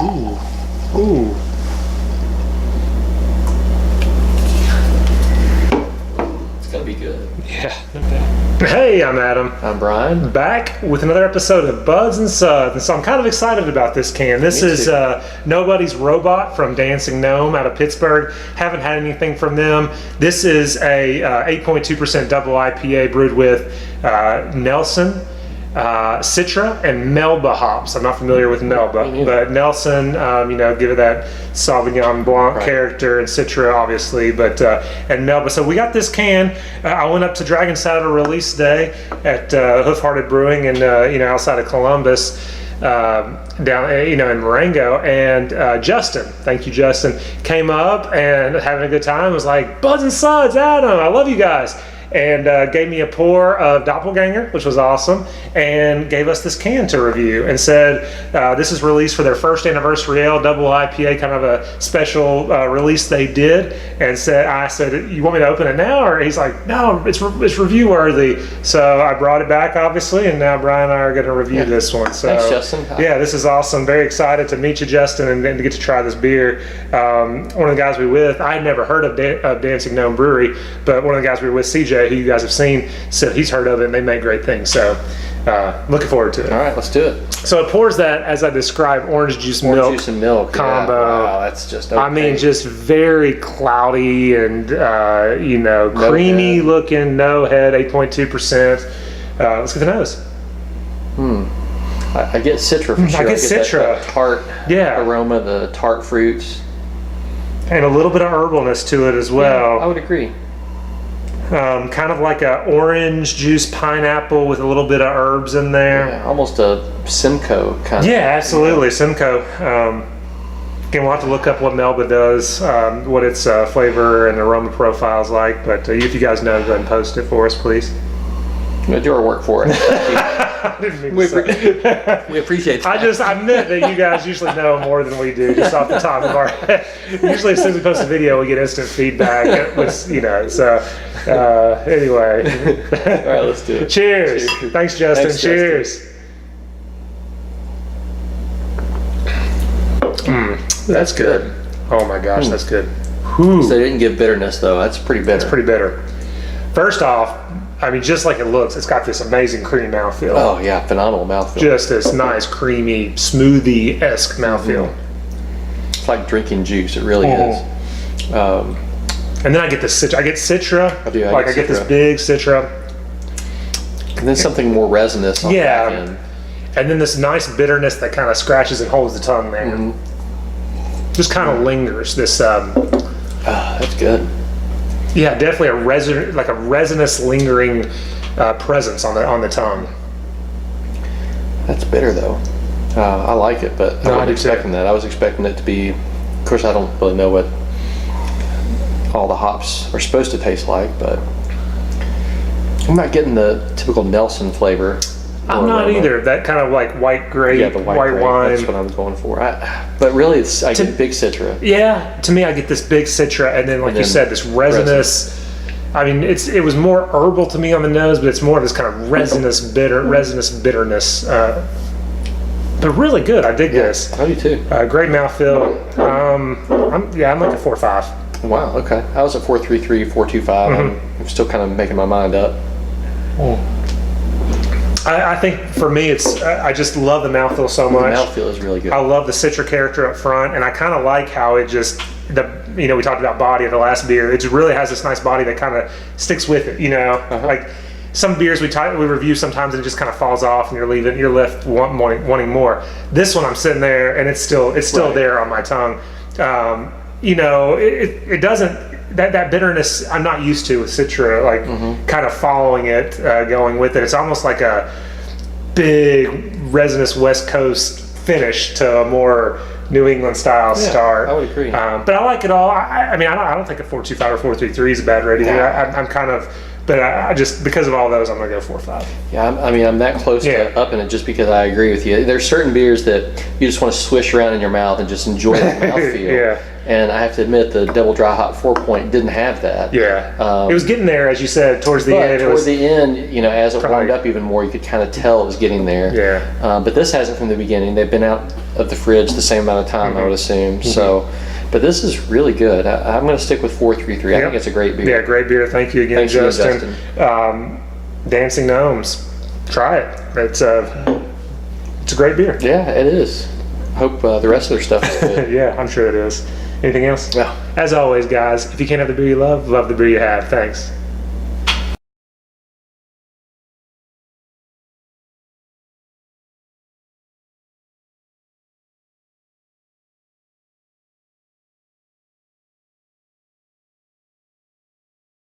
Ooh. It's gonna be good. Yeah. Hey, I'm Adam. I'm Bryan. Back with another episode of Buds and Suds. And so I'm kind of excited about this can. This is Nobody's Robot from Dancing Gnome out of Pittsburgh. Haven't had anything from them. This is a 8.2% double IPA brewed with Nelson, Citra, and Melba hops. I'm not familiar with Melba, but Nelson, give it that Sauvignon Blanc character, and Citra, obviously, but and Melba. So we got this can. I went up to Dragon Saddle release day at Hoofhearted Brewing, and outside of Columbus, down in Marengo, and Justin, thank you, Justin, came up and having a good time. Was like, Buds and Suds, Adam, I love you guys. And gave me a pour of Doppelganger, which was awesome, and gave us this can to review, and said this is released for their first anniversary ale, double IPA, kind of a special release they did. And I said, you want me to open it now? Or he's like, no, it's review worthy. So I brought it back, obviously, and now Bryan and I are going to review this one. So, thanks, Justin. Yeah, this is awesome. Very excited to meet you, Justin, and to get to try this beer. One of the guys we were with, I had never heard of Dancing Gnome Brewery, but one of the guys we were with, CJ, who you guys have seen, said he's heard of it and they make great things. So looking forward to it. All right, let's do it. So it pours that, as I described, orange juice and combo. milk. Yeah. Wow, that's just okay. I mean, just very cloudy and creamy looking, no head, 8.2%. Let's get the nose. I get Citra for sure. I get Citra. That tart aroma, the tart fruits. And a little bit of herbalness to it as well. Yeah, I would agree. Kind of like a orange juice pineapple with a little bit of herbs in there. Yeah, almost a Simcoe kind of. Yeah, absolutely, Simcoe. Again, we'll have to look up what Melba does, what its flavor and aroma profile is like. But if you guys know, go ahead and post it for us, please. We'll do our work for it. We appreciate that. I admit that you guys usually know more than we do, just off the top of our head. Usually, as soon as we post a video, we get instant feedback. So anyway. All right, let's do it. Cheers. Thanks, Justin. Thanks, Cheers. That's good. Oh my gosh, that's good. So they didn't give bitterness, though. That's pretty bitter. It's pretty bitter. First off, I mean, just like it looks, it's got this amazing creamy mouthfeel. Oh yeah, phenomenal mouthfeel. Just this nice, creamy, smoothie-esque mouthfeel. It's like drinking juice. It really is. And then I get the Citra. I get Citra. I get this big Citra. And then something more resinous on the back end. And then this nice bitterness that kind of scratches and holds the tongue there. Just kind of lingers. This. That's good. Yeah, definitely a resinous lingering presence on the tongue. That's bitter though. I like it, but I wasn't expecting that. I was expecting it to be. Of course, I don't really know what all the hops are supposed to taste like, but I'm not getting the typical Nelson flavor. I'm not either. That kind of like white grape, the white grape, wine. That's what I was going for. But really, I get big Citra. Yeah, to me, I get this big Citra, and then, like you said, this resinous. I mean, it was more herbal to me on the nose, but it's more of this kind of resinous bitterness. But really good. I dig this. I do too. Great mouthfeel. I'm like a 4 or 5. Wow. Okay. I was at 4.33, 4.25. I'm still kind of making my mind up. I think for me, I just love the mouthfeel so much. The mouthfeel is really good. I love the Citra character up front, and I kind of like how it just, we talked about body of the last beer. It just really has this nice body that kind of sticks with it, Like some beers we review sometimes, and it just kind of falls off, and you're left wanting more. This one, I'm sitting there, and it's still there on my tongue. It doesn't. That bitterness I'm not used to with Citra, kind of following it, going with it. It's almost like a big resinous West Coast finish to a more New England style start. I would agree. But I like it all. I mean, I don't think a 4.25 or 4.33 is a bad rating. I'm kind of But I just, because of all those, I'm going to go 4 or 5. Yeah, I'm that close to upping it just because I agree with you. There's certain beers that you just want to swish around in your mouth and just enjoy the mouthfeel. Yeah. And I have to admit, the Double Dry Hop 4-point didn't have that. Yeah. It was getting there, as you said, towards the end. Toward the end, as it warmed up even more, you could kind of tell it was getting there. Yeah. But this hasn't from the beginning. They've been out of the fridge the same amount of time, I would assume. So, but this is really good. I'm going to stick with 433. I think it's a great beer. Yeah, great beer. Thank you again, Justin. Dancing Gnomes. Try it. It's a great beer. Yeah, it is. Hope the rest of their stuff is good. Yeah, I'm sure it is. Anything else? No. As always, guys, if you can't have the beer you love the beer you have. Thanks.